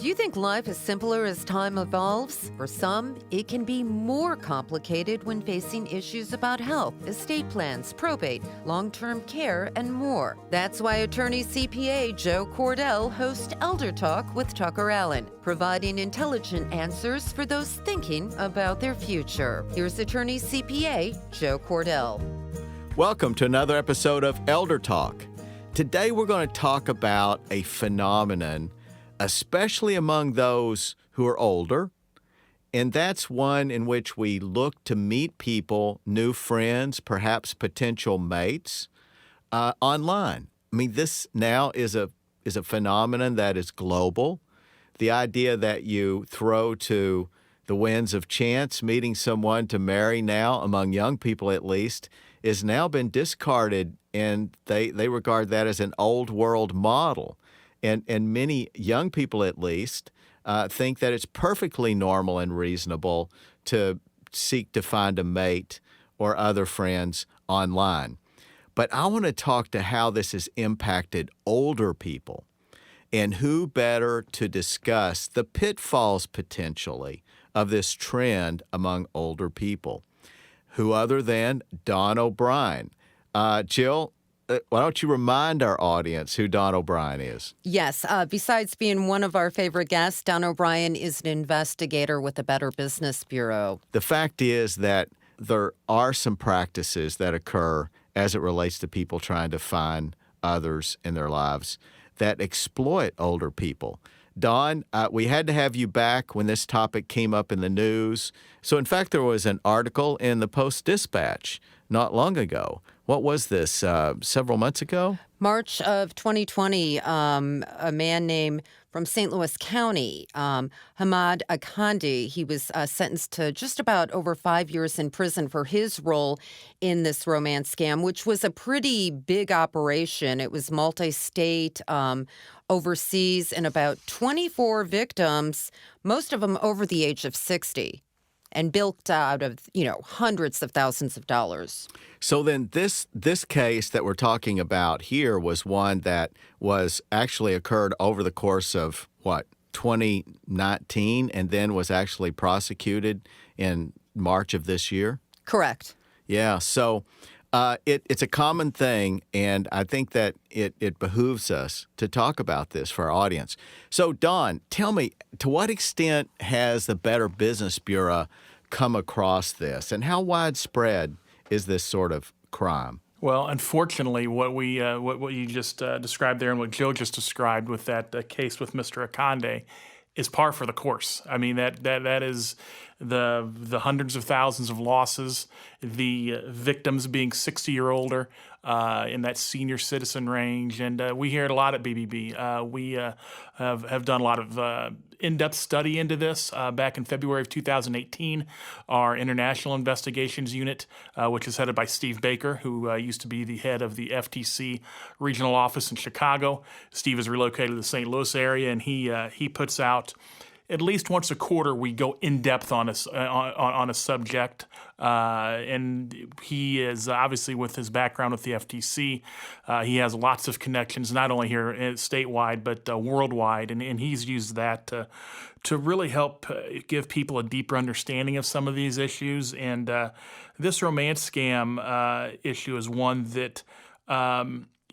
Do you think life is simpler as time evolves? For some, it can be more complicated when facing issues about health, estate plans, probate, long-term care, and more. That's why Attorney-CPA Joe Cordell hosts ElderTalk with TuckerAllen, providing intelligent answers for those thinking about their future. Here's Attorney-CPA Joe Cordell. Welcome to another episode of ElderTalk. Today we're going to talk about a phenomenon, especially among those who are older, and that's one in which we look to meet people, new friends, perhaps potential mates, online. I mean, this now is a phenomenon that is global. The idea that you throw to the winds of chance, meeting someone to marry now, among young people at least, has now been discarded, and they regard that as an old world model. And many young people, at least, think that it's perfectly normal and reasonable to seek to find a mate or other friends online. But I want to talk to how this has impacted older people, and who better to discuss the pitfalls, potentially, of this trend among older people. Who other than Don O'Brien. Jill, why don't you remind our audience who Don O'Brien is? Yes. Besides being one of our favorite guests, Don O'Brien is an investigator with the Better Business Bureau. The fact is that there are some practices that occur as it relates to people trying to find others in their lives that exploit older people. Don, we had to have you back when this topic came up in the news. So, in fact, there was an article in the Post-Dispatch not long ago. What was this, several months ago? March of 2020, a man named from St. Louis County, Hammed Akande, he was sentenced to just about over 5 years in prison for his role in this romance scam, which was a pretty big operation. It was multi-state, overseas, and about 24 victims, most of them over the age of 60. And built out of, hundreds of thousands of dollars. So then this case that we're talking about here was one that was actually occurred over the course of, 2019, and then was actually prosecuted in March of this year? Correct. Yeah, so it's a common thing, and I think that it behooves us to talk about this for our audience. So, Don, tell me, to what extent has the Better Business Bureau come across this, and how widespread is this sort of crime? Well, unfortunately, what you just described there and what Joe just described with that case with Mr. Akande is par for the course. I mean, that is the hundreds of thousands of losses, the victims being 60 or older, in that senior citizen range, and we hear it a lot at BBB. We have done a lot of in-depth study into this back in February of 2018. Our International Investigations Unit, which is headed by Steve Baker, who used to be the head of the FTC regional office in Chicago. Steve is relocated to the St. Louis area, and he puts out at least once a quarter, we go in depth on a subject, and he is obviously, with his background with the FTC, he has lots of connections, not only here statewide but worldwide, and he's used that to really help give people a deeper understanding of some of these issues. And this romance scam issue is one that.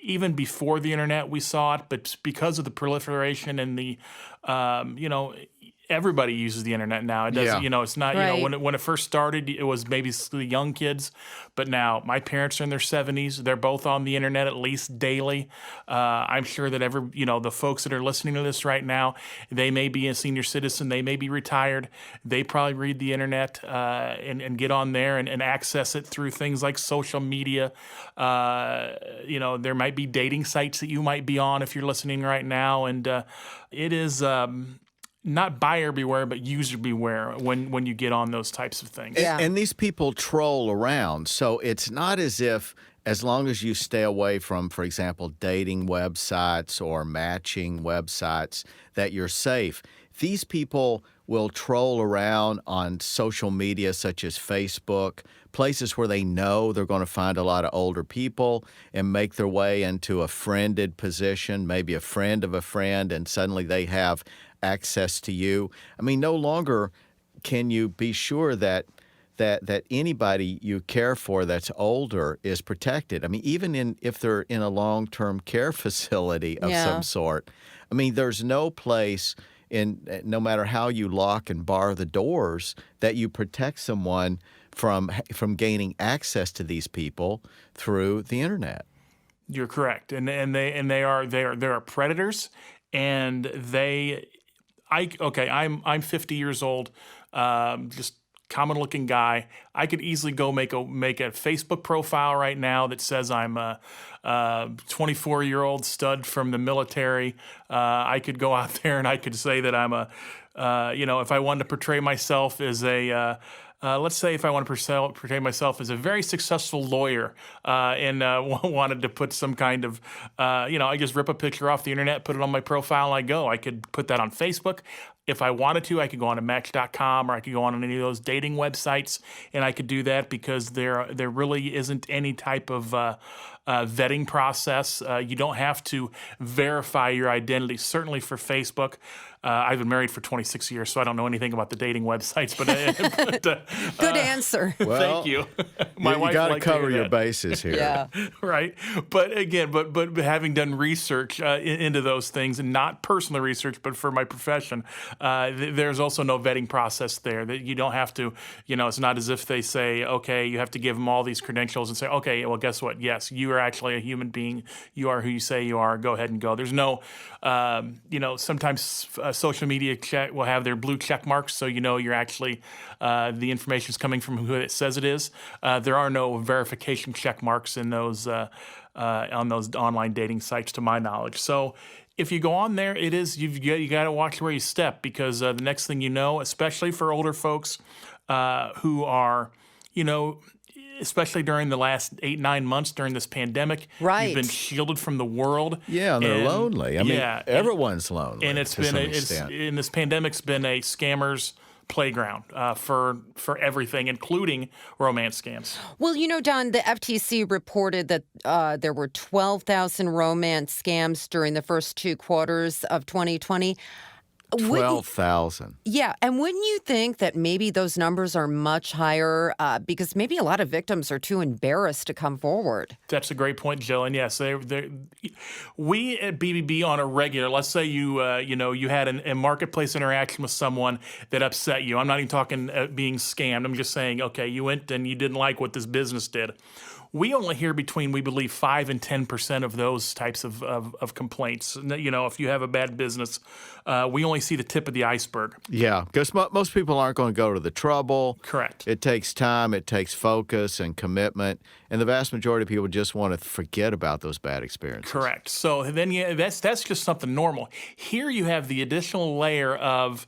Even before the internet, we saw it, but because of the proliferation and the, everybody uses the internet now. It doesn't, it's not, right. When it first started, it was maybe the young kids, but now my parents are in their 70s. They're both on the internet at least daily. I'm sure that the folks that are listening to this right now, they may be a senior citizen, they may be retired. They probably read the internet and get on there and access it through things like social media. There might be dating sites that you might be on if you're listening right now, and it is. Not buyer beware, but user beware when you get on those types of things. Yeah. And these people troll around, so it's not as if, as long as you stay away from, for example, dating websites or matching websites, that you're safe. These people will troll around on social media such as Facebook, places where they know they're going to find a lot of older people, and make their way into a friended position, maybe a friend of a friend, and suddenly they have access to you. I mean, no longer can you be sure that anybody you care for that's older is protected. I mean, even if they're in a long-term care facility of some sort. I mean, there's no place no matter how you lock and bar the doors, that you protect someone from gaining access to these people through the internet. You're correct, and they are predators, and I'm 50 years old, just common-looking guy. I could easily go make a Facebook profile right now that says I'm a 24-year-old stud from the military. I could go out there and I could say that I'm if I wanted to portray myself as let's say if I want to portray myself as a very successful lawyer and wanted to put some kind of, I just rip a picture off the internet, put it on my profile, and I go. I could put that on Facebook. If I wanted to, I could go on to Match.com or I could go on any of those dating websites, and I could do that because there really isn't any type of vetting process. You don't have to verify your identity, certainly for Facebook. I've been married for 26 years, so I don't know anything about the dating websites. But good answer. Well, thank you. You got to cover your bases here. Yeah. Right. But again, but having done research into those things, and not personal research, but for my profession, there's also no vetting process there. That you don't have to. It's not as if they say, okay, you have to give them all these credentials and say, okay, well, guess what? Yes, you are actually a human being. You are who you say you are. Go ahead and go. There's no, sometimes social media will have their blue check marks, so you're actually the information is coming from who it says it is. There are no verification check marks in those on those online dating sites, to my knowledge. So if you go on there, you got to watch where you step, because the next thing you know, especially for older folks who are, especially during the last 8-9 months during this pandemic, right, you've been shielded from the world. Yeah, and they're lonely. I mean, everyone's lonely. And this pandemic's been a scammers playground for everything, including romance scams. Well, Don, the FTC reported that there were 12,000 romance scams during the first 2 quarters of 2020. 12,000. Yeah, and wouldn't you think that maybe those numbers are much higher because maybe a lot of victims are too embarrassed to come forward? That's a great point, Jill. And yes, we at BBB on a regular. Let's say you had a marketplace interaction with someone that upset you. I'm not even talking being scammed. I'm just saying, okay, you went and you didn't like what this business did. We only hear between, we believe, 5 and 10% of those types of complaints. If you have a bad business, we only see the tip of the iceberg. Yeah, because most people aren't going to go to the trouble. Correct. It takes time, it takes focus and commitment, and the vast majority of people just want to forget about those bad experiences. Correct. So then, that's just something normal. Here you have the additional layer of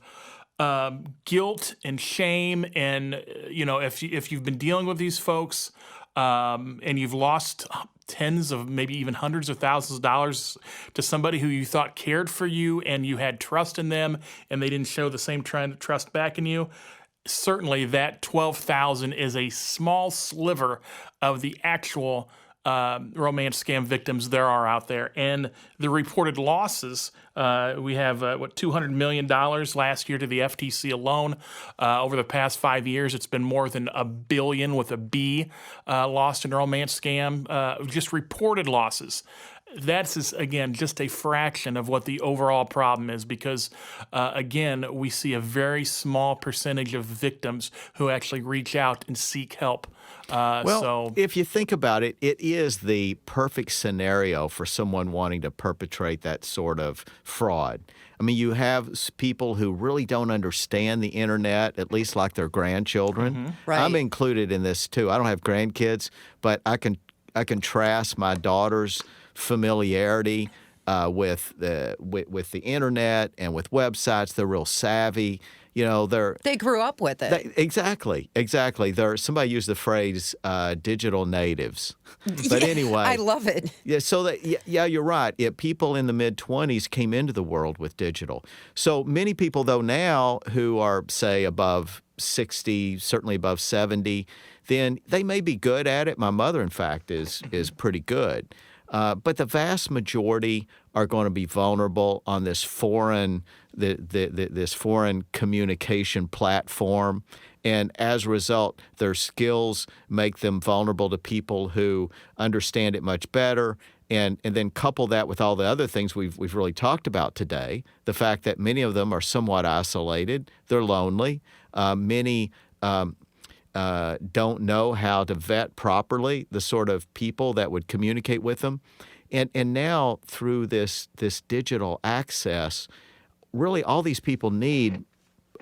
guilt and shame, and if you've been dealing with these folks. And you've lost tens of, maybe even hundreds of thousands of dollars to somebody who you thought cared for you and you had trust in them, and they didn't show the same trust back in you. Certainly that 12,000 is a small sliver of the actual romance scam victims there are out there. And the reported losses, we have, $200 million last year to the FTC alone. Over the past 5 years, it's been more than $1 billion with a B lost in romance scam, just reported losses. That's, again, just a fraction of what the overall problem is, because, again, we see a very small percentage of victims who actually reach out and seek help. If you think about it, it is the perfect scenario for someone wanting to perpetrate that sort of fraud. I mean, you have people who really don't understand the internet, at least like their grandchildren. Mm-hmm. Right. I'm included in this too. I don't have grandkids, but I can contrast my daughter's familiarity with the internet and with websites. They're real savvy. They grew up with it. Exactly. Somebody used the phrase digital natives. But anyway. I love it. Yeah, so you're right. People in the mid-20s came into the world with digital. So many people, though, now who are, say, above 60, certainly above 70, then they may be good at it. My mother, in fact, is pretty good. But the vast majority are going to be vulnerable on this foreign this foreign communication platform. And as a result, their skills make them vulnerable to people who understand it much better. And then couple that with all the other things we've really talked about today, the fact that many of them are somewhat isolated, they're lonely, many don't know how to vet properly the sort of people that would communicate with them. And now through this digital access, really all these people need,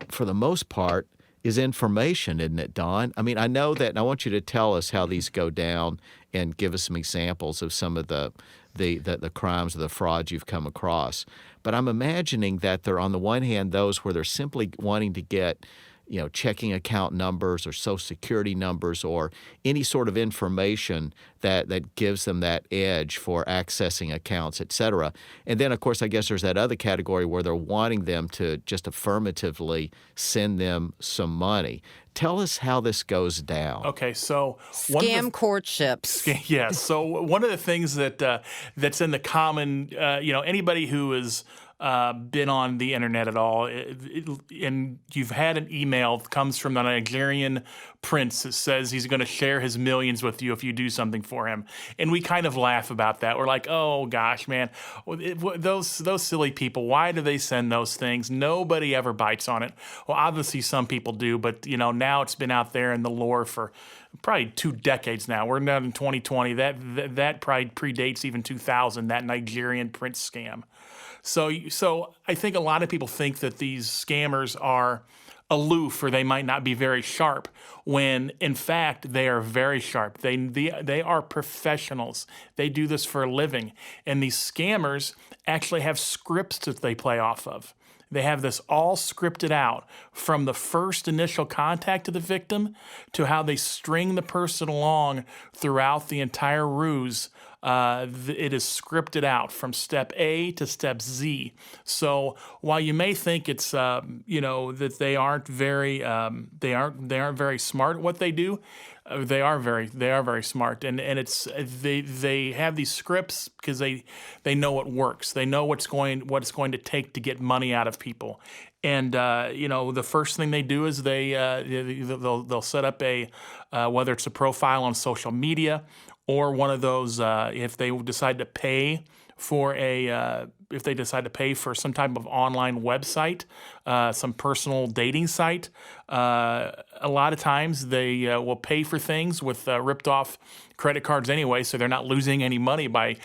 for the most part, is information, isn't it, Don? I mean, I know that, and I want you to tell us how these go down and give us some examples of some of the crimes or the frauds you've come across. But I'm imagining that they're, on the one hand, those where they're simply wanting to get, checking account numbers or Social Security numbers or any sort of information that gives them that edge for accessing accounts, et cetera. And then, of course, I guess there's that other category where they're wanting them to just affirmatively send them some money. Tell us how this goes down. Okay, so Scam courtships. Yes. So one of the things that's in the common, anybody who is been on the internet at all, and you've had an email that comes from the Nigerian prince that says he's going to share his millions with you if you do something for him. And we kind of laugh about that. We're like, oh gosh, man, those silly people, why do they send those things? Nobody ever bites on it. Well, obviously some people do, but now it's been out there in the lore for probably 2 decades now. We're now in 2020. That probably predates even 2000, that Nigerian prince scam. So I think a lot of people think that these scammers are aloof or they might not be very sharp, when in fact they are very sharp. They are professionals. They do this for a living. And these scammers actually have scripts that they play off of. They have this all scripted out from the first initial contact of the victim to how they string the person along throughout the entire ruse. It is scripted out from step A to step Z. So while you may think it's that they aren't very smart at what they do, they are very smart, and it's they have these scripts because they know what works. They know what it's going to take to get money out of people. And the first thing they do is they'll set up whether it's a profile on social media or one of those if they decide to pay for some type of online website, some personal dating site. A lot of times they will pay for things with ripped off credit cards anyway, so they're not losing any money by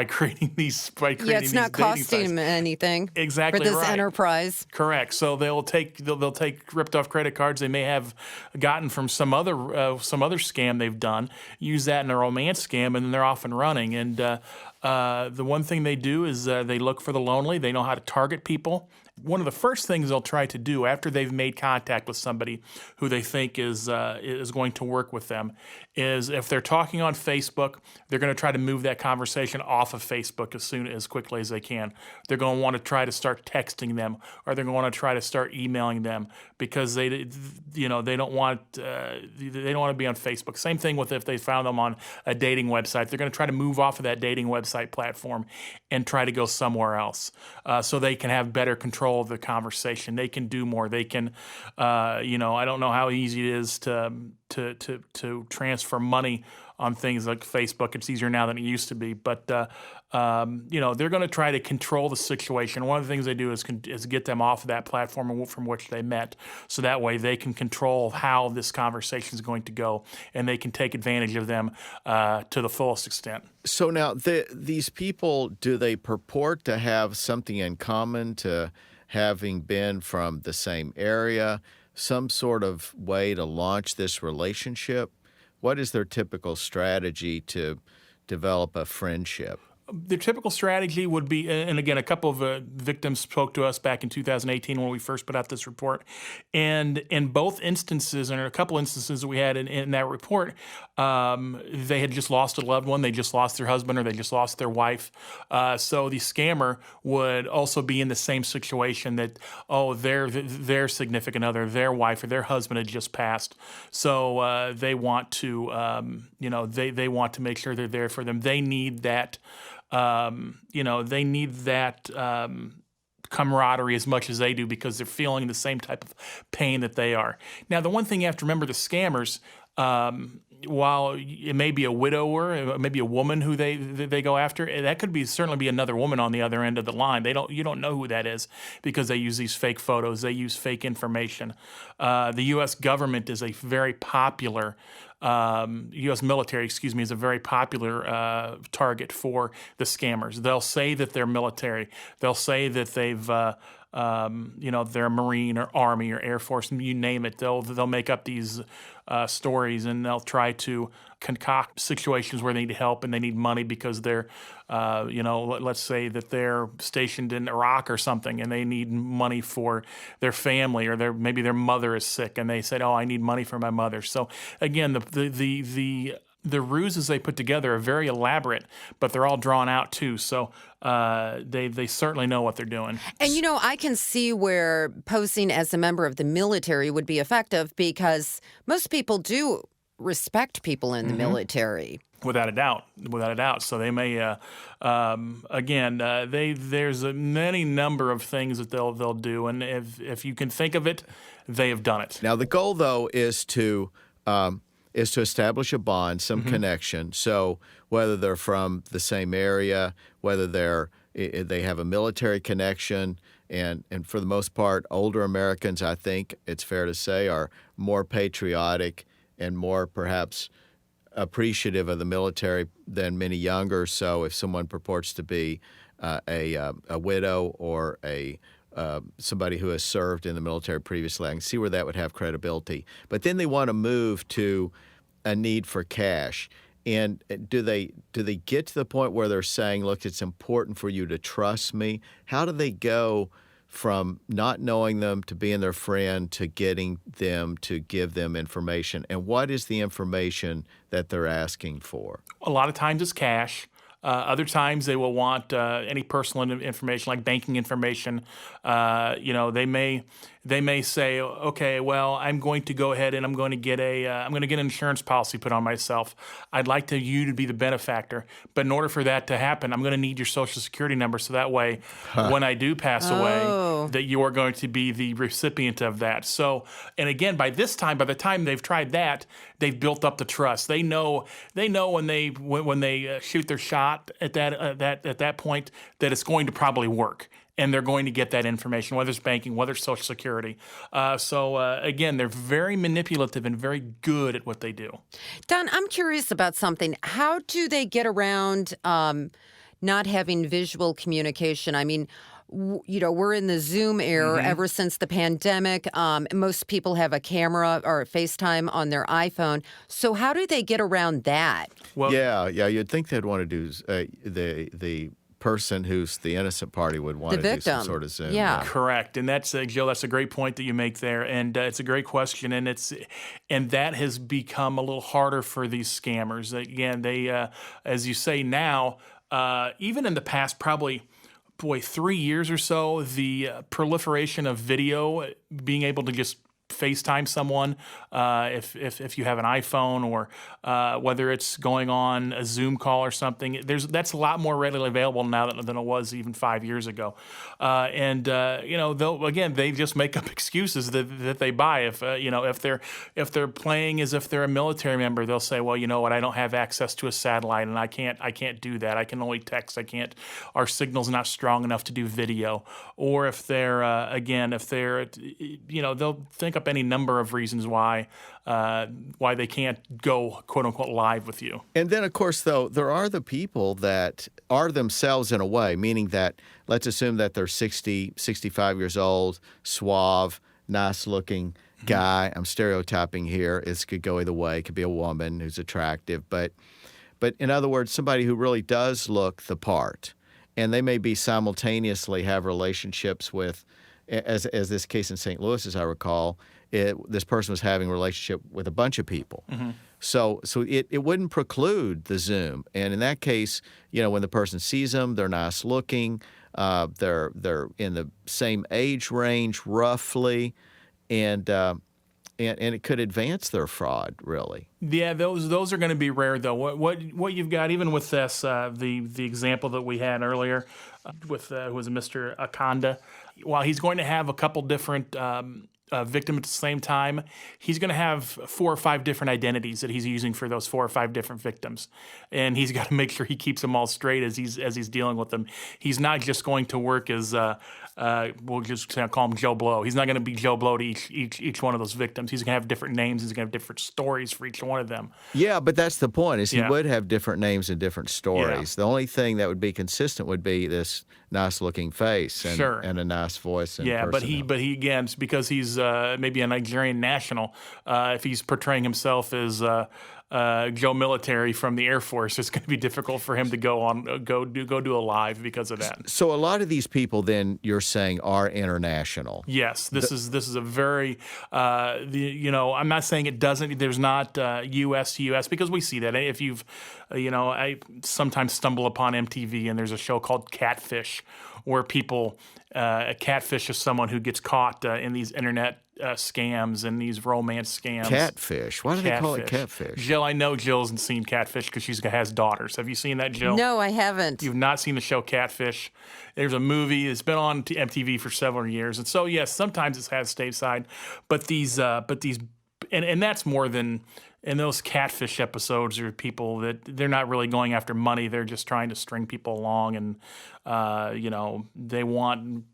creating these. It's not costing them anything. Exactly for this right. enterprise. Correct. So they'll take ripped off credit cards they may have gotten from some other scam they've done, use that in a romance scam, and then they're off and running. And the one thing they do is they look for the lonely. They know how to target people. One of the first things they'll try to do after they've made contact with somebody who they think is going to work with them is, if they're talking on Facebook, they're going to try to move that conversation off of Facebook as quickly as they can. They're going to want to try to start texting them, or they're going to want to try to start emailing them, because they don't want to be on Facebook. Same thing with if they found them on a dating website. They're going to try to move off of that dating website platform and try to go somewhere else, so they can have better control of the conversation. They can do more. They can, I don't know how easy it is to transfer money on things like Facebook. It's easier now than it used to be, but they're going to try to control the situation. One of the things they do is get them off of that platform from which they met, so that way they can control how this conversation is going to go, and they can take advantage of them to the fullest extent. So now, these people, do they purport to have something in common, to having been from the same area, some sort of way to launch this relationship? What is their typical strategy to develop a friendship? The typical strategy would be, and again, a couple of victims spoke to us back in 2018 when we first put out this report. And in both instances, and a couple instances that we had in that report, they had just lost a loved one, they just lost their husband, or they just lost their wife. So the scammer would also be in the same situation that, their significant other, their wife or their husband had just passed. So they want to, they want to make sure they're there for them. They need that. Camaraderie as much as they do because they're feeling the same type of pain that they are. Now, the one thing you have to remember, the scammers, while it may be a widower, it may be a woman who they go after, that could certainly be another woman on the other end of the line. You don't know who that is because they use these fake photos, they use fake information. The U.S. government is a very popular. U.S. military, is a very popular target for the scammers. They'll say that they're military. They'll say that they've, they're a Marine or Army or Air Force, you name it. They'll make up these stories and they'll try to concoct situations where they need help and they need money because they're, let's say that they're stationed in Iraq or something and they need money for their family or maybe their mother is sick and they said, I need money for my mother. So again, the ruses they put together are very elaborate, but they're all drawn out too. So they certainly know what they're doing. And, I can see where posing as a member of the military would be effective because most people do respect people in the military. Without a doubt. So they may, there's a many number of things that they'll do, and if you can think of it, they have done it. Now the goal, though, is to establish a bond, some connection. So whether they're from the same area, whether they have a military connection, and for the most part, older Americans, I think it's fair to say, are more patriotic and more perhaps appreciative of the military than many younger. So if someone purports to be a widow or somebody who has served in the military previously, I can see where that would have credibility. But then they want to move to a need for cash. And do they get to the point where they're saying, look, it's important for you to trust me? How do they go from not knowing them to being their friend to getting them to give them information? And what is the information that they're asking for? A lot of times it's cash. Other times they will want any personal information like banking information. They may say, okay, well, I'm going to go ahead and I'm going to get an insurance policy put on myself. I'd like you to be the benefactor, but in order for that to happen, I'm going to need your Social Security number so that way, when I do pass away, that you are going to be the recipient of that. So, and again, by the time they've tried that, they've built up the trust. They know when they shoot their shot at that point that it's going to probably work. And they're going to get that information, whether it's banking, whether it's Social Security. Again, they're very manipulative and very good at what they do. Don, I'm curious about something. How do they get around not having visual communication? I mean, we're in the Zoom era ever since the pandemic. Most people have a camera or FaceTime on their iPhone. So how do they get around that? Well, yeah. You'd think they'd want to do the person who's the innocent party would want to do some sort of Zoom. Yeah. Correct. And that's Joe, that's a great point that you make there. And it's a great question. And that has become a little harder for these scammers. Again, they, as you say now, even in the past, probably 3 years or so, the proliferation of video, being able to just FaceTime someone if you have an iPhone, or whether it's going on a Zoom call or something. That's a lot more readily available now than it was even 5 years ago. They just make up excuses that they buy. If they're playing as if they're a military member, they'll say, well, you know what, I don't have access to a satellite and I can't do that. I can only text. Our signal's not strong enough to do video. Or if they're they'll think up any number of reasons why they can't go, quote unquote, live with you. And then, of course, though, there are the people that are themselves in a way, meaning that let's assume that they're 60, 65 years old, suave, nice-looking guy. I'm stereotyping here. It could go either way. It could be a woman who's attractive, but but in other words, somebody who really does look the part, and they may be simultaneously have relationships with, as this case in St. Louis, as I recall, this person was having a relationship with a bunch of people. So it wouldn't preclude the Zoom. And in that case, when the person sees them, they're nice looking, they're in the same age range roughly, and it could advance their fraud, really. Yeah, those are going to be rare, though. What you've got, even with this, the example that we had earlier with who was Mr. Akande, while he's going to have a couple different victims at the same time, he's going to have 4 or 5 different identities that he's using for those 4 or 5 different victims, and he's got to make sure he keeps them all straight as he's dealing with them. He's not just going to work as we'll just call him Joe Blow. He's not going to be Joe Blow to each one of those victims. He's going to have different names. He's going to have different stories for each one of them. Yeah, but that's the point, is he would have different names and different stories. The only thing that would be consistent would be this nice-looking face and a nice voice. And but he again, it's because he's maybe a Nigerian national. If he's portraying himself as Joe Military from the Air Force, it's going to be difficult for him to go do a live because of that. So a lot of these people, then, you're saying, are international. Yes, this is a very I'm not saying it doesn't. There's not U.S. to U.S. because we see that. If you've I sometimes stumble upon MTV and there's a show called Catfish, where people catfish is someone who gets caught in these internet scams and these romance scams. Catfish. Why do they call it catfish? Jill, I know Jill hasn't seen Catfish because she has daughters. Have you seen that, Jill? No, I haven't. You've not seen the show Catfish. There's a movie. It's been on MTV for several years. And so, yes, sometimes it's had stateside. But these, and that's more than, and those catfish episodes are people that they're not really going after money. They're just trying to string people along, and they want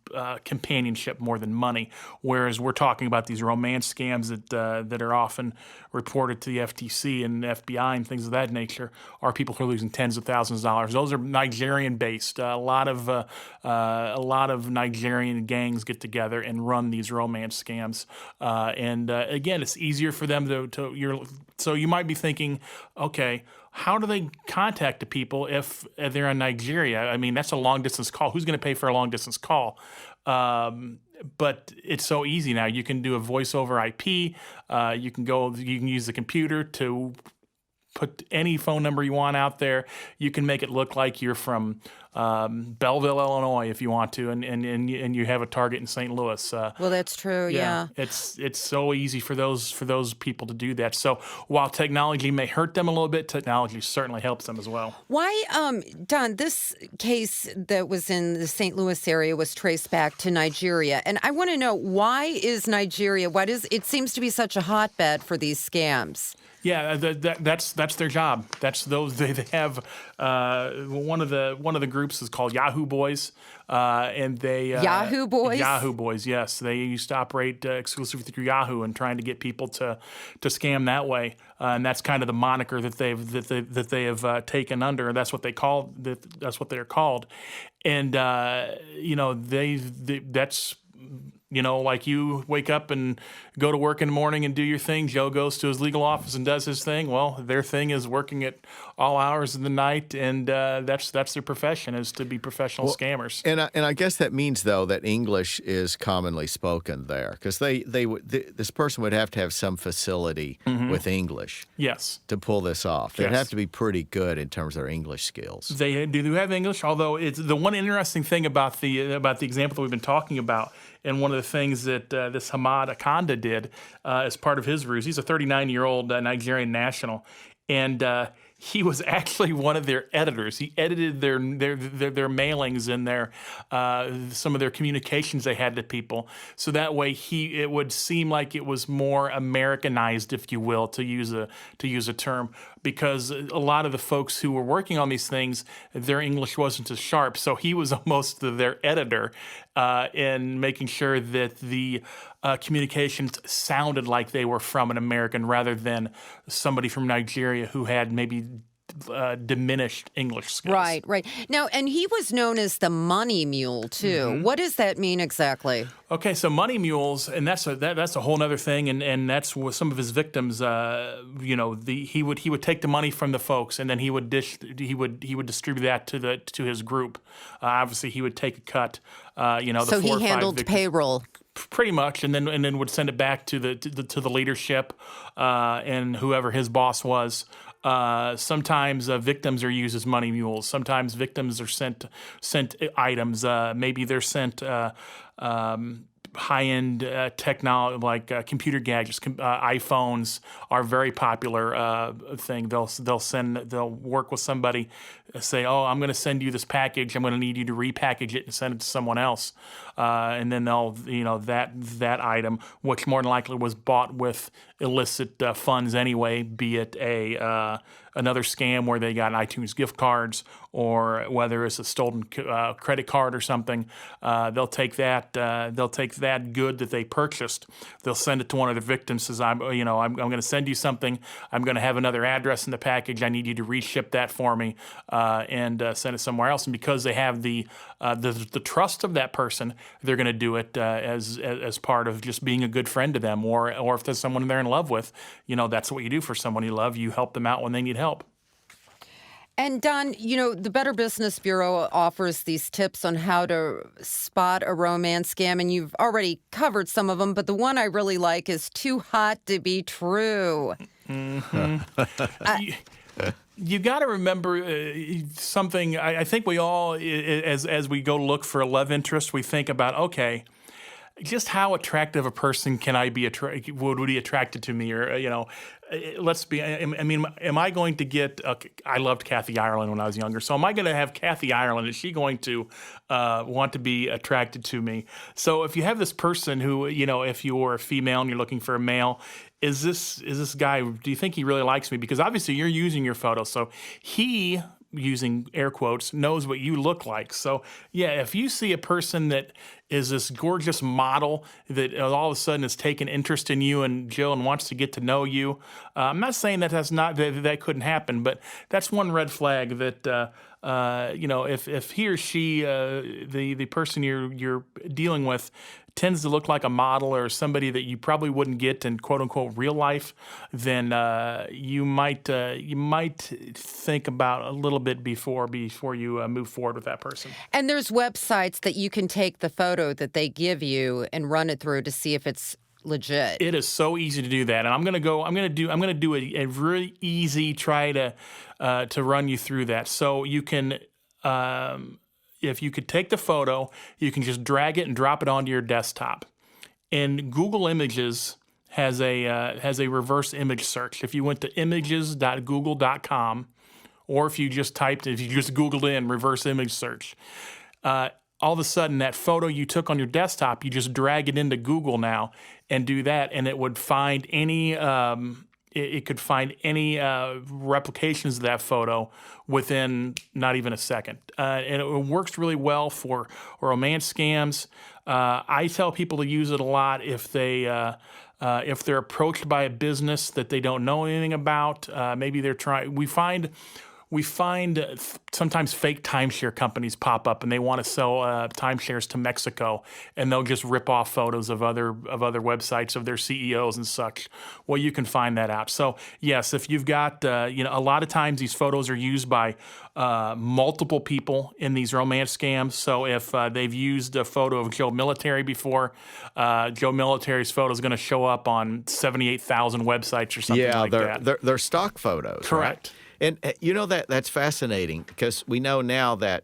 companionship more than money. Whereas we're talking about these romance scams that are often reported to the FTC and the FBI and things of that nature are people who are losing tens of thousands of dollars. Those are Nigerian based. A lot of Nigerian gangs get together and run these romance scams. Again, it's easier for them so you might be thinking, okay, how do they contact the people if they're in Nigeria? I mean, that's a long-distance call. Who's going to pay for a long-distance call? But it's so easy now. You can do a voice over IP. You can use the computer to put any phone number you want out there. You can make it look like you're from Belleville, Illinois, if you want to, and you have a target in St. Louis. Well, that's true. Yeah. It's so easy for those people to do that. So while technology may hurt them a little bit, technology certainly helps them as well. Why, Don? This case that was in the St. Louis area was traced back to Nigeria, and I want to know, why is Nigeria? It seems to be such a hotbed for these scams. Yeah, that's their job. That's those they have. One of the groups is called Yahoo Boys, and they Yahoo Boys. Yahoo Boys, yes, they used to operate exclusively through Yahoo and trying to get people to scam that way, and that's kind of the moniker that they have taken under. That's what they call that's what they're called, and that's. Like you wake up and go to work in the morning and do your thing. Joe goes to his legal office and does his thing. Well, their thing is working at all hours of the night, and that's their profession, is to be professional scammers. And I guess that means, though, that English is commonly spoken there, because this person would have to have some facility with English. Yes. To pull this off. They'd have to be pretty good in terms of their English skills. They do have English, although it's the one interesting thing about the example that we've been talking about. And one of the things that this Hammed Akande did as part of his ruse, he's a 39-year-old Nigerian national, and he was actually one of their editors. He edited their mailings and some of their communications they had to people, so that way it would seem like it was more Americanized, if you will, to use a term, because a lot of the folks who were working on these things, their English wasn't as sharp. So he was almost their editor in making sure that the communications sounded like they were from an American rather than somebody from Nigeria who had maybe diminished English skills. Right, right. Now, and he was known as the money mule, too. What does that mean exactly? Okay, so money mules, and that's a whole other thing, and that's what some of his victims, he would take the money from the folks, and then he would distribute that to his group. Obviously, he would take a cut. So he handled payroll. Pretty much, and then would send it back to the leadership and whoever his boss was. Sometimes victims are used as money mules. Sometimes victims are sent items. Maybe they're sent high-end technology, like computer gadgets. iPhones are a very popular thing. They'll work with somebody, say, "Oh, I'm going to send you this package. I'm going to need you to repackage it and send it to someone else." And then they'll, that item, which more than likely was bought with illicit funds anyway, be it another scam where they got iTunes gift cards, or whether it's a stolen credit card or something. They'll take that good that they purchased. They'll send it to one of the victims. Says, I'm going to send you something. I'm going to have another address in the package. I need you to reship that for me and send it somewhere else. And because they have the trust of that person, they're going to do it as part of just being a good friend to them, or if there's someone they're in love with, that's what you do for someone you love. You help them out when they need help. And Don, the Better Business Bureau offers these tips on how to spot a romance scam, and you've already covered some of them, but the one I really like is too hot to be true. You got to remember something. I think we all, as we go look for a love interest, we think about, okay, just how attractive a person can I be? Would be attracted to me? Or let's be. Am I going to get? I loved Kathy Ireland when I was younger. So am I going to have Kathy Ireland? Is she going to want to be attracted to me? So if you have this person who, if you're a female and you're looking for a male, is this guy? Do you think he really likes me? Because obviously you're using your photo, so he, using air quotes, knows what you look like. So yeah, if you see a person that is this gorgeous model that all of a sudden has taken interest in you and Jill and wants to get to know you, I'm not saying that that couldn't happen, but that's one red flag that if he or she, the person you're dealing with, tends to look like a model or somebody that you probably wouldn't get in quote unquote real life, then you might think about a little bit before you move forward with that person. And there's websites that you can take the photo that they give you and run it through to see if it's legit. It is so easy to do that, and I'm going to do a really easy try to run you through that. So you can. If you could take the photo, you can just drag it and drop it onto your desktop. And Google Images has a reverse image search. If you went to images.google.com, or if you just Googled in reverse image search, all of a sudden that photo you took on your desktop, you just drag it into Google now and do that, and it would find any. It could find any replications of that photo within not even a second. And it works really well for romance scams. I tell people to use it a lot if they're approached by a business that they don't know anything about. Maybe they're trying. We find sometimes fake timeshare companies pop up and they want to sell timeshares to Mexico, and they'll just rip off photos of other websites of their CEOs and such. Well, you can find that out. So yes, if you've got a lot of times these photos are used by multiple people in these romance scams. So if they've used a photo of Joe Military before, Joe Military's photo is going to show up on 78,000 websites or something like that. Yeah, they're stock photos. Correct. Right? And that's fascinating, because we know now that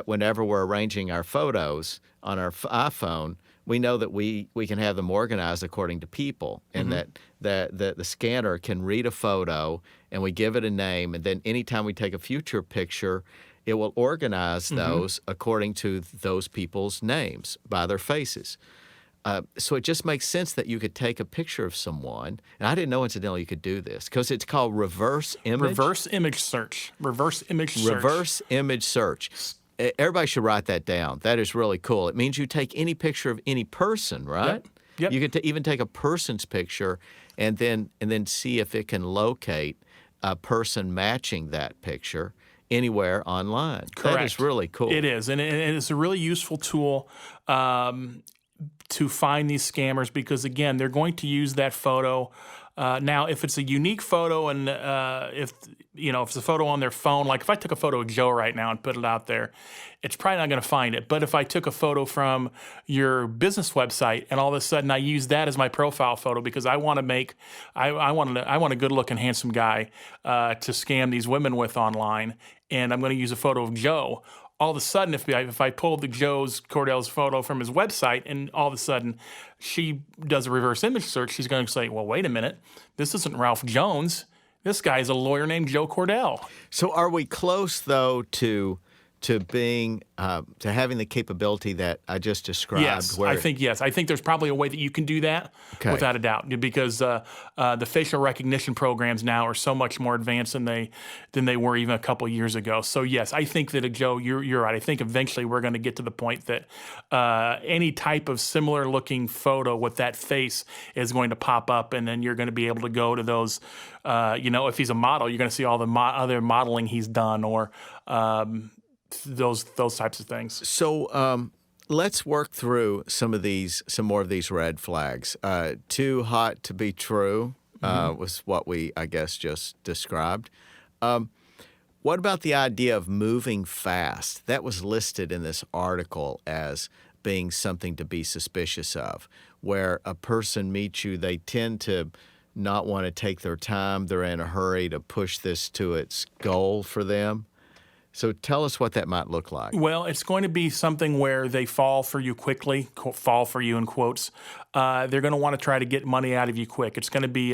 whenever we're arranging our photos on our iPhone, we know that we can have them organized according to people, and that the scanner can read a photo and we give it a name, and then anytime we take a future picture, it will organize those according to those people's names by their faces. So it just makes sense that you could take a picture of someone, and I didn't know, incidentally, you could do this, because it's called reverse image. Reverse image search. Reverse image search. Reverse image search. Everybody should write that down. That is really cool. It means you take any picture of any person, right? Yep. You can even take a person's picture and then see if it can locate a person matching that picture anywhere online. Correct. That is really cool. It is, and it's a really useful tool to find these scammers because, again, they're going to use that photo. Now, if it's a unique photo and if it's a photo on their phone, like if I took a photo of Joe right now and put it out there, it's probably not going to find it. But if I took a photo from your business website and all of a sudden I use that as my profile photo because I want a good-looking, handsome guy to scam these women with online, and I'm going to use a photo of Joe. All of a sudden, if I pulled the Cordell's photo from his website and all of a sudden she does a reverse image search, she's going to say, well, wait a minute, this isn't Ralph Jones. This guy is a lawyer named Joe Cordell. So are we close, though, to being to having the capability that I just described? Yes, I think there's probably a way that you can do that without a doubt, because the facial recognition programs now are so much more advanced than they were even a couple years ago. So yes, I think that Joe, you're right. I think eventually we're going to get to the point that any type of similar looking photo with that face is going to pop up, and then you're going to be able to go to those. If he's a model, you're going to see all the other modeling he's done, or those types of things. So let's work through some more of these red flags. Too hot to be true was what we, I guess, just described. What about the idea of moving fast? That was listed in this article as being something to be suspicious of, where a person meets you, they tend to not want to take their time. They're in a hurry to push this to its goal for them. So tell us what that might look like. Well, it's going to be something where they fall for you quickly, fall for you in quotes. They're going to want to try to get money out of you quick. It's going to be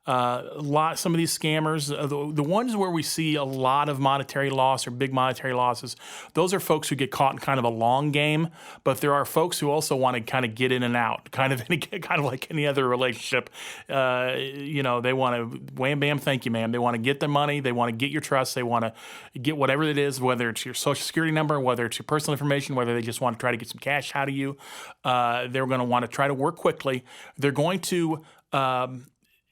some of these scammers, the ones where we see a lot of monetary loss or big monetary losses, those are folks who get caught in kind of a long game. But there are folks who also want to kind of get in and out, kind of like any other relationship. They want to wham bam, thank you, ma'am. They want to get the money, they want to get your trust, they want to get whatever it is, whether it's your social security number, whether it's your personal information, whether they just want to try to get some cash out of you. They're going to want to try to work quickly. They're going to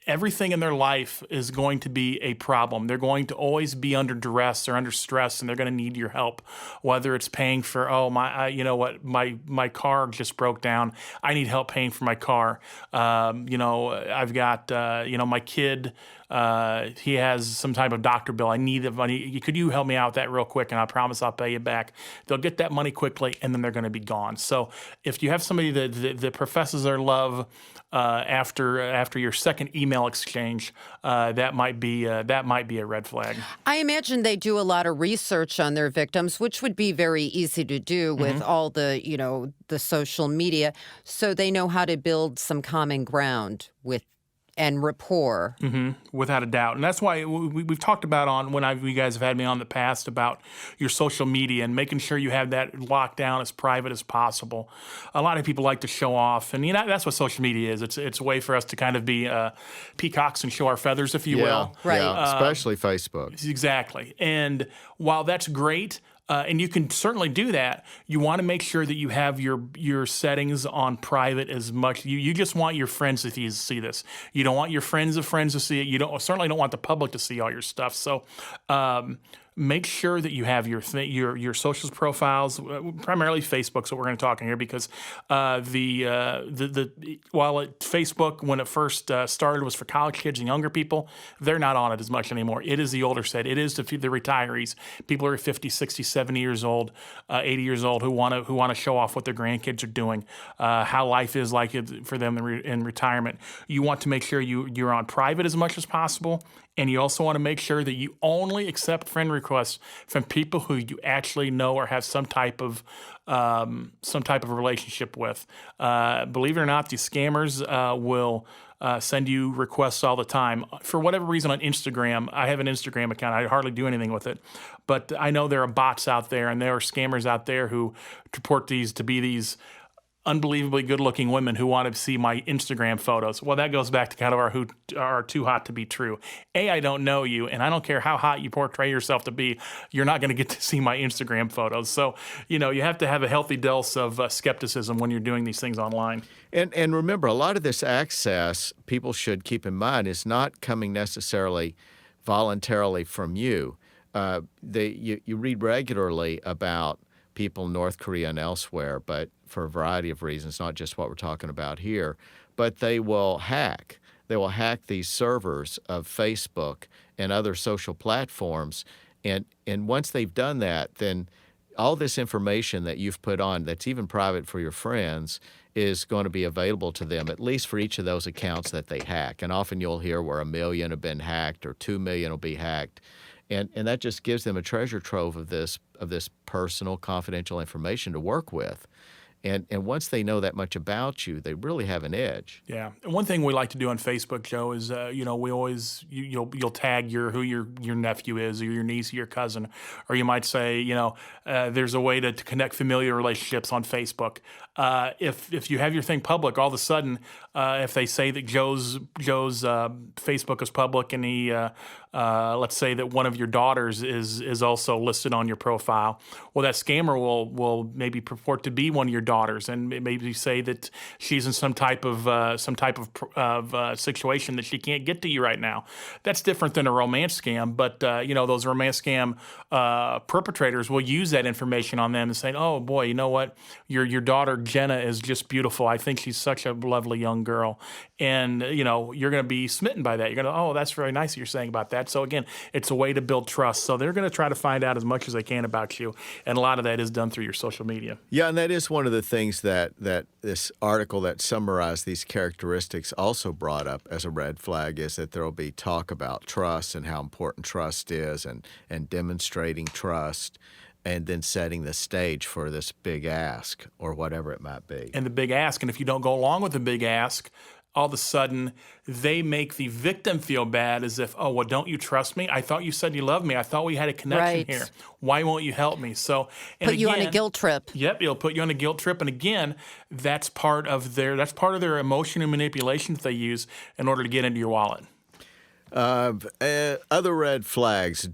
everything in their life is going to be a problem. They're going to always be under duress or under stress, and they're going to need your help. Whether it's paying for, my car just broke down. I need help paying for my car. I've got, my kid. He has some type of doctor bill. I need the money. Could you help me out with that real quick? And I promise I'll pay you back. They'll get that money quickly, and then they're going to be gone. So if you have somebody that professes their love after your second email exchange, that might be a red flag. I imagine they do a lot of research on their victims, which would be very easy to do with all the social media, so they know how to build some common ground and rapport. Without a doubt. And that's why we've talked about you guys have had me on in the past about your social media and making sure you have that locked down as private as possible. A lot of people like to show off, and that's what social media is. It's a way for us to kind of be peacocks and show our feathers, if you will. Right. Yeah, especially Facebook. Exactly. And while that's great, and you can certainly do that, you want to make sure that you have your settings on private as much. You just want your friends to see this. You don't want your friends of friends to see it. You certainly don't want the public to see all your stuff. So make sure that you have your socials profiles, primarily Facebook's what we're going to talk in here, because Facebook, when it first started, was for college kids and younger people. They're not on it as much anymore. It is the older set. It is the retirees, people who are 50, 60, 70 years old, 80 years old, who want to show off what their grandkids are doing, how life is like for them in retirement. You want to make sure you're on private as much as possible. And you also want to make sure that you only accept friend requests from people who you actually know or have some type of relationship with. Believe it or not, these scammers will send you requests all the time. For whatever reason, on Instagram, I have an Instagram account. I hardly do anything with it, but I know there are bots out there and there are scammers out there who purport these to be these unbelievably good-looking women who want to see my Instagram photos. Well, that goes back to kind of our who are too hot to be true. I don't know you, and I don't care how hot you portray yourself to be, you're not going to get to see my Instagram photos. So, you have to have a healthy dose of skepticism when you're doing these things online. And remember, a lot of this access, people should keep in mind, is not coming necessarily voluntarily from you. You read regularly about people in North Korea and elsewhere, but for a variety of reasons, not just what we're talking about here, but they will hack. They will hack these servers of Facebook and other social platforms, and once they've done that, then all this information that you've put on that's even private for your friends is going to be available to them, at least for each of those accounts that they hack. And often you'll hear where 1 million have been hacked or 2 million will be hacked. And that just gives them a treasure trove of this personal, confidential information to work with. And once they know that much about you, they really have an edge. Yeah. And one thing we like to do on Facebook, Joe, is we always you'll tag who your nephew is, or your niece, or your cousin, or you might say there's a way to connect familiar relationships on Facebook. If you have your thing public, all of a sudden, if they say that Joe's Facebook is public, and he let's say that one of your daughters is also listed on your profile, well, that scammer will maybe purport to be one of your daughters, and maybe say that she's in some type of situation that she can't get to you right now. That's different than a romance scam, but those romance scam perpetrators will use that information on them and say, "Oh boy, you know what? Your daughter Jenna is just beautiful. I think she's such a lovely young girl," and you're going to be smitten by that. You're going to, "Oh, that's very nice that you're saying about that." So again, it's a way to build trust. So they're going to try to find out as much as they can about you, and a lot of that is done through your social media. Yeah, and that is one of the things that this article that summarized these characteristics also brought up as a red flag, is that there will be talk about trust and how important trust is, and demonstrating trust, and then setting the stage for this big ask or whatever it might be. And the big ask, and if you don't go along with the big ask, all of a sudden they make the victim feel bad, as if, "Oh, well, don't you trust me? I thought you said you loved me. I thought we had a connection here. Why won't you help me?" So, and put you on a guilt trip. Yep, it'll put you on a guilt trip. And again, that's part of their emotion and manipulation that they use in order to get into your wallet. Other red flags: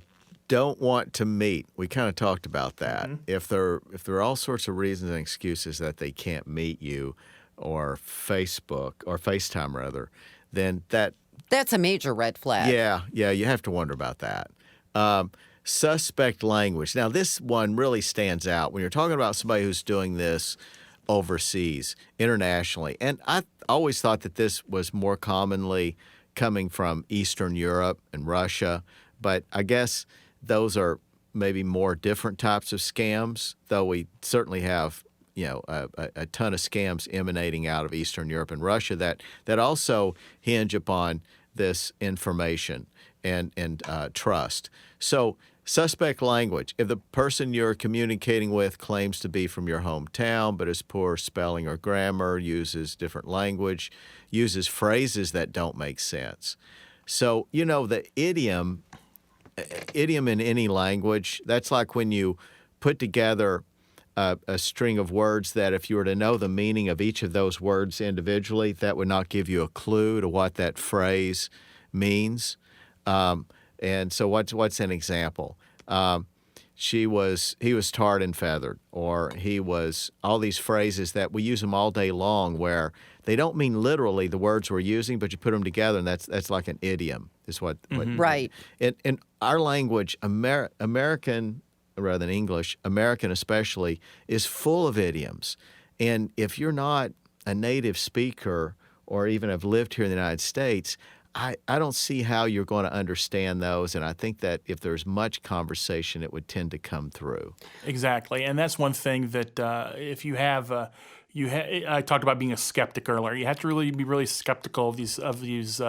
don't want to meet. We kind of talked about that. Mm-hmm. If there are all sorts of reasons and excuses that they can't meet you, or Facebook or FaceTime rather, then that's a major red flag. Yeah, you have to wonder about that. Suspect language. Now, this one really stands out when you're talking about somebody who's doing this overseas, internationally. And I always thought that this was more commonly coming from Eastern Europe and Russia, but I guess those are maybe more different types of scams, though we certainly have a ton of scams emanating out of Eastern Europe and Russia that also hinge upon this information and trust. So, suspect language: if the person you're communicating with claims to be from your hometown but is poor spelling or grammar, uses different language, uses phrases that don't make sense. So, the idiom in any language, that's like when you put together a string of words that if you were to know the meaning of each of those words individually, that would not give you a clue to what that phrase means. And so what's an example? He was tarred and feathered, or he was, all these phrases that we use them all day long where they don't mean literally the words we're using, but you put them together and that's like an idiom. Is what right. In our language, American rather than English, American especially, is full of idioms. And if you're not a native speaker or even have lived here in the United States, I don't see how you're going to understand those. And I think that if there's much conversation, it would tend to come through. Exactly. And that's one thing that if you have I talked about being a skeptic earlier. You have to really be really skeptical of these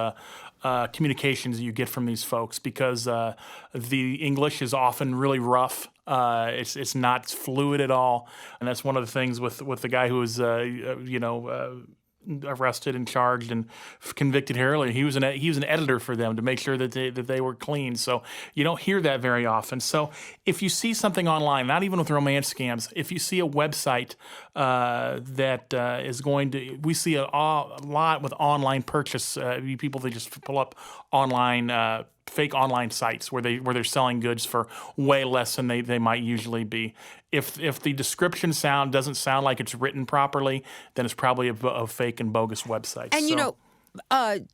communications that you get from these folks, because the English is often really rough. It's not fluid at all, and that's one of the things with the guy who was arrested and charged and convicted here earlier. He was an editor for them to make sure that they were clean. So you don't hear that very often. So if you see something online, not even with romance scams, if you see a website that is going to, we see a lot with online purchase, people that just pull up online fake online sites where they're selling goods for way less than they might usually be. If the description doesn't sound like it's written properly, then it's probably a fake and bogus website. And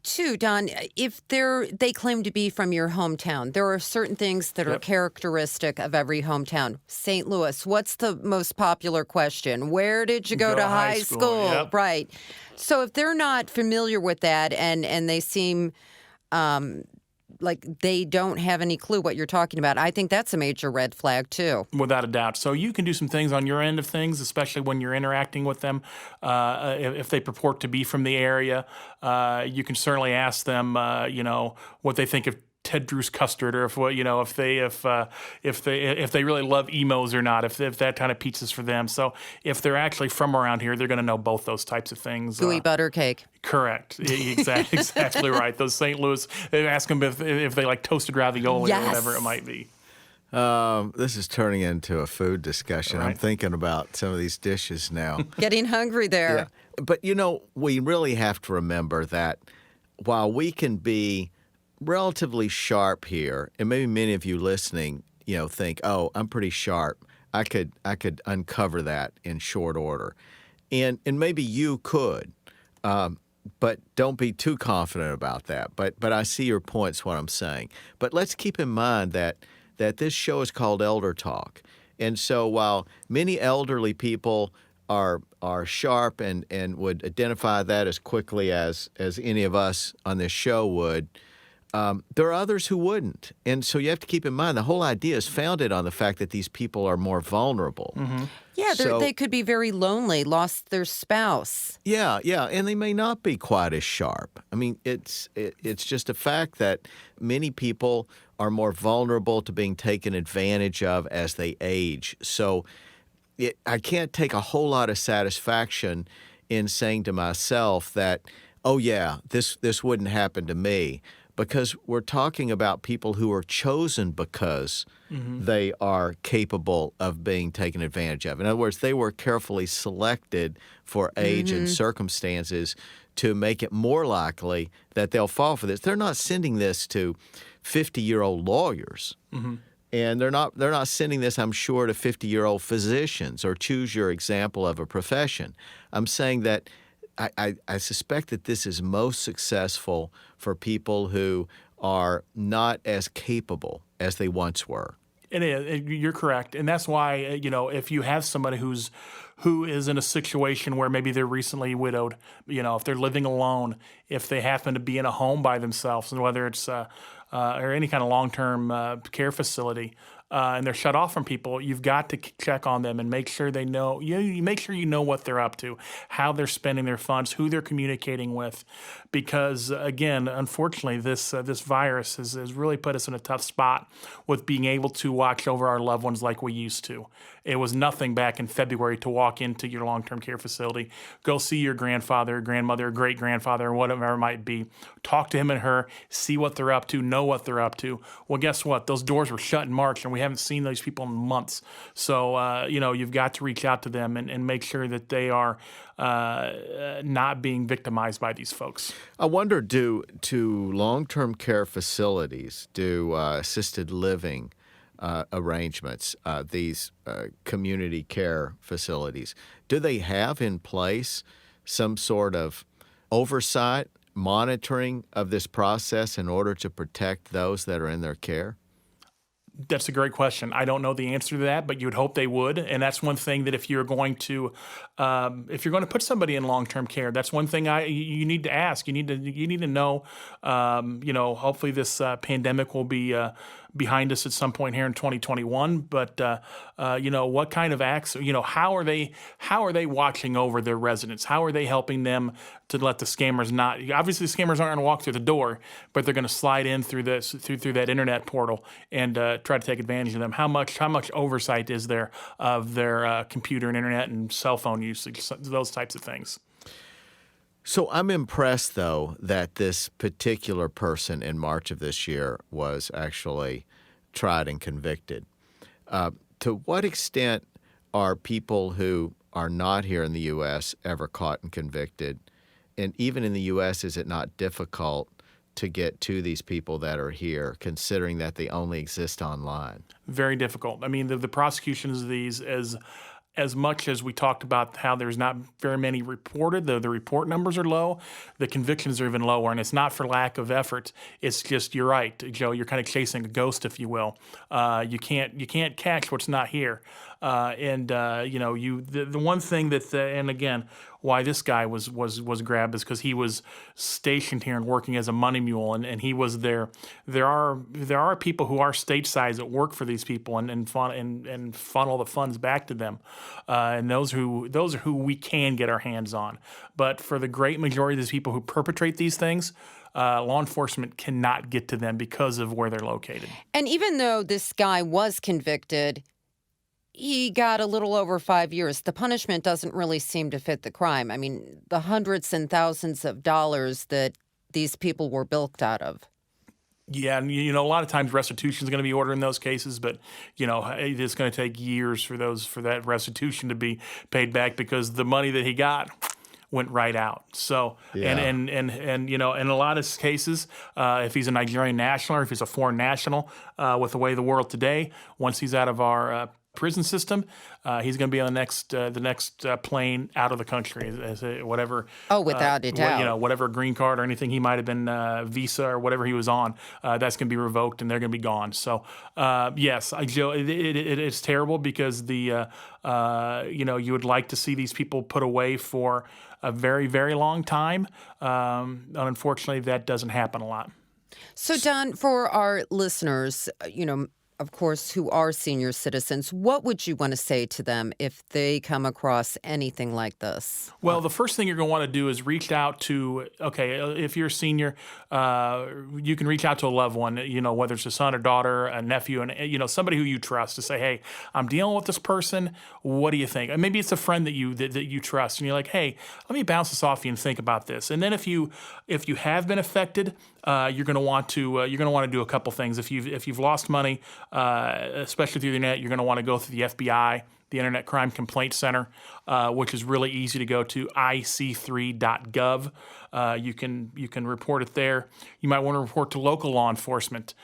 Too, Don, if they claim to be from your hometown, there are certain things that are characteristic of every hometown. St. Louis, what's the most popular question? Where did you go to high school? Yep. Right. So if they're not familiar with that and they seem like they don't have any clue what you're talking about, I think that's a major red flag too. Without a doubt. So you can do some things on your end of things, especially when you're interacting with them. If they purport to be from the area, you can certainly ask them, what they think of Ted Drew's custard, or if they really love emos or not, if that kind of pizzas for them. So if they're actually from around here, they're going to know both those types of things. Gooey butter cake. Correct. Exactly right. Those St. Louis, they ask them if they like toasted ravioli or whatever it might be. This is turning into a food discussion. Right. I'm thinking about some of these dishes now. Getting hungry there. Yeah. But, we really have to remember that while we can be relatively sharp here, and maybe many of you listening, think, "Oh, I'm pretty sharp. I could uncover that in short order," and maybe you could, but don't be too confident about that. But I see your points. What I'm saying. But let's keep in mind that this show is called Elder Talk, and so while many elderly people are sharp and would identify that as quickly as any of us on this show would. There are others who wouldn't. And so you have to keep in mind the whole idea is founded on the fact that these people are more vulnerable. Mm-hmm. Yeah, they could be very lonely, lost their spouse. Yeah, and they may not be quite as sharp. I mean, it's just a fact that many people are more vulnerable to being taken advantage of as they age. So I can't take a whole lot of satisfaction in saying to myself that, oh yeah, this wouldn't happen to me. Because we're talking about people who are chosen because they are capable of being taken advantage of. In other words, they were carefully selected for age and circumstances to make it more likely that they'll fall for this. They're not sending this to 50-year-old lawyers. And they're not sending this, I'm sure, to 50-year-old physicians, or choose your example of a profession. I'm saying that I suspect that this is most successful for people who are not as capable as they once were. It is. You're correct, and that's why if you have somebody who is in a situation where maybe they're recently widowed, if they're living alone, if they happen to be in a home by themselves, and whether it's or any kind of long-term care facility. And they're shut off from people, you've got to check on them and make sure they know. You make sure you know what they're up to, how they're spending their funds, who they're communicating with, because again, unfortunately, this virus has really put us in a tough spot with being able to watch over our loved ones like we used to. It was nothing back in February to walk into your long-term care facility, go see your grandfather, grandmother, great-grandfather, or whatever it might be, talk to him and her, see what they're up to, know what they're up to. Well, guess what? Those doors were shut in March, and we haven't seen those people in months. So, you've got to reach out to them and make sure that they are not being victimized by these folks. I wonder, do long-term care facilities, do assisted living arrangements, these community care facilities, do they have in place some sort of oversight, monitoring of this process in order to protect those that are in their care? That's a great question. I don't know the answer to that, but you would hope they would. And that's one thing that if you're going to put somebody in long-term care, that's one thing you need to ask. You need to know. Hopefully this pandemic will be behind us at some point here in 2021. But what kind of acts? How are they watching over their residents? How are they helping them to let the scammers not? Obviously, the scammers aren't going to walk through the door, but they're going to slide in through that internet portal and try to take advantage of them. How much oversight is there of their computer and internet and cell phone usage? Those types of things. So I'm impressed, though, that this particular person in March of this year was actually tried and convicted. To what extent are people who are not here in the U.S. ever caught and convicted? And even in the U.S., is it not difficult to get to these people that are here, considering that they only exist online? Very difficult. I mean, the prosecutions of these is as much as we talked about how there's not very many reported, the report numbers are low, the convictions are even lower. And it's not for lack of effort. It's just, you're right, Joe, you're kind of chasing a ghost, if you will. You can't catch what's not here. The one thing that, and again, why this guy was grabbed is because he was stationed here and working as a money mule, and he was there. There are people who are stateside that work for these people and funnel the funds back to them, and those are who we can get our hands on. But for the great majority of these people who perpetrate these things, law enforcement cannot get to them because of where they're located. And even though this guy was convicted, he got a little over 5 years. The punishment doesn't really seem to fit the crime. I mean, the hundreds and thousands of dollars that these people were bilked out of. Yeah, and a lot of times restitution is going to be ordered in those cases, but it's going to take years for that restitution to be paid back because the money that he got went right out. So, Yeah. and in a lot of cases, if he's a Nigerian national or if he's a foreign national, with the way the world today, once he's out of our prison system, he's going to be on the next plane out of the country, whatever. Oh, without a doubt. Whatever green card or anything he might have been, visa or whatever he was on, that's going to be revoked and they're going to be gone. So, yes, Joe, it's terrible because you would like to see these people put away for a very, very long time. Unfortunately, that doesn't happen a lot. So, Don, for our listeners, of course, who are senior citizens, what would you want to say to them if they come across anything like this? Well, the first thing you're going to want to do is reach out to, if you're a senior, you can reach out to a loved one, whether it's a son or daughter, a nephew, and, somebody who you trust to say, hey, I'm dealing with this person. What do you think? And maybe it's a friend that you trust, and you're like, hey, let me bounce this off you and think about this. And then if you have been affected, you're going to want to do a couple things. If you've lost money, especially through the internet, you're going to want to go through the FBI, the Internet Crime Complaint Center, which is really easy to go to, ic3.gov. You can report it there. You might want to report to local law enforcement,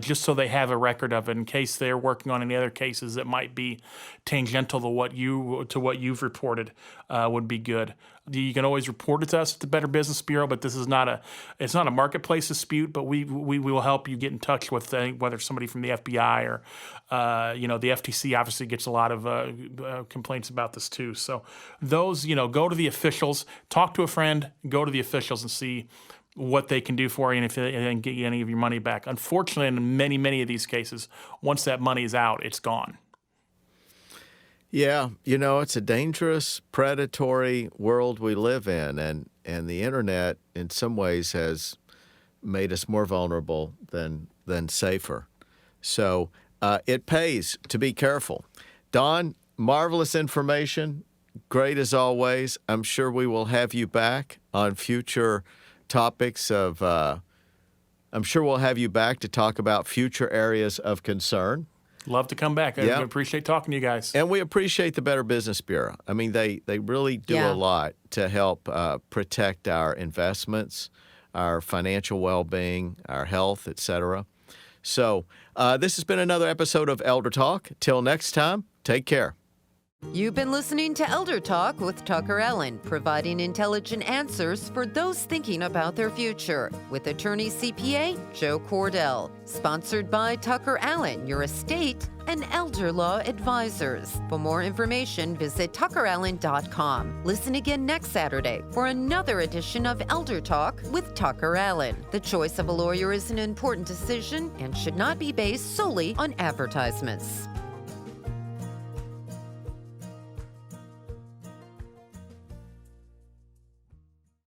just so they have a record of it in case they're working on any other cases that might be tangential to what you've reported. Would be good. You can always report it to us at the Better Business Bureau, but this is not a marketplace dispute. But we will help you get in touch with whether it's somebody from the FBI or the FTC. Obviously gets a lot of complaints about this too. So those go to the officials, talk to a friend, go to the officials and see what they can do for you and if they can get you any of your money back. Unfortunately, in many of these cases, once that money is out, it's gone. Yeah, it's a dangerous, predatory world we live in, and the internet in some ways has made us more vulnerable than safer. So it pays to be careful. Don, marvelous information, great as always. I'm sure we will have you back on future topics of I'm sure we'll have you back to talk about future areas of concern. Love to come back. I appreciate talking to you guys. And we appreciate the Better Business Bureau. I mean, they really do a lot to help protect our investments, our financial well-being, our health, et cetera. So this has been another episode of Elder Talk. Till next time, take care. You've been listening to Elder Talk with TuckerAllen, providing intelligent answers for those thinking about their future, with Attorney-CPA Joe Cordell. Sponsored by TuckerAllen, your estate and elder law advisors. For more information, visit TuckerAllen.com. Listen again next Saturday for another edition of Elder Talk with TuckerAllen. The choice of a lawyer is an important decision and should not be based solely on advertisements.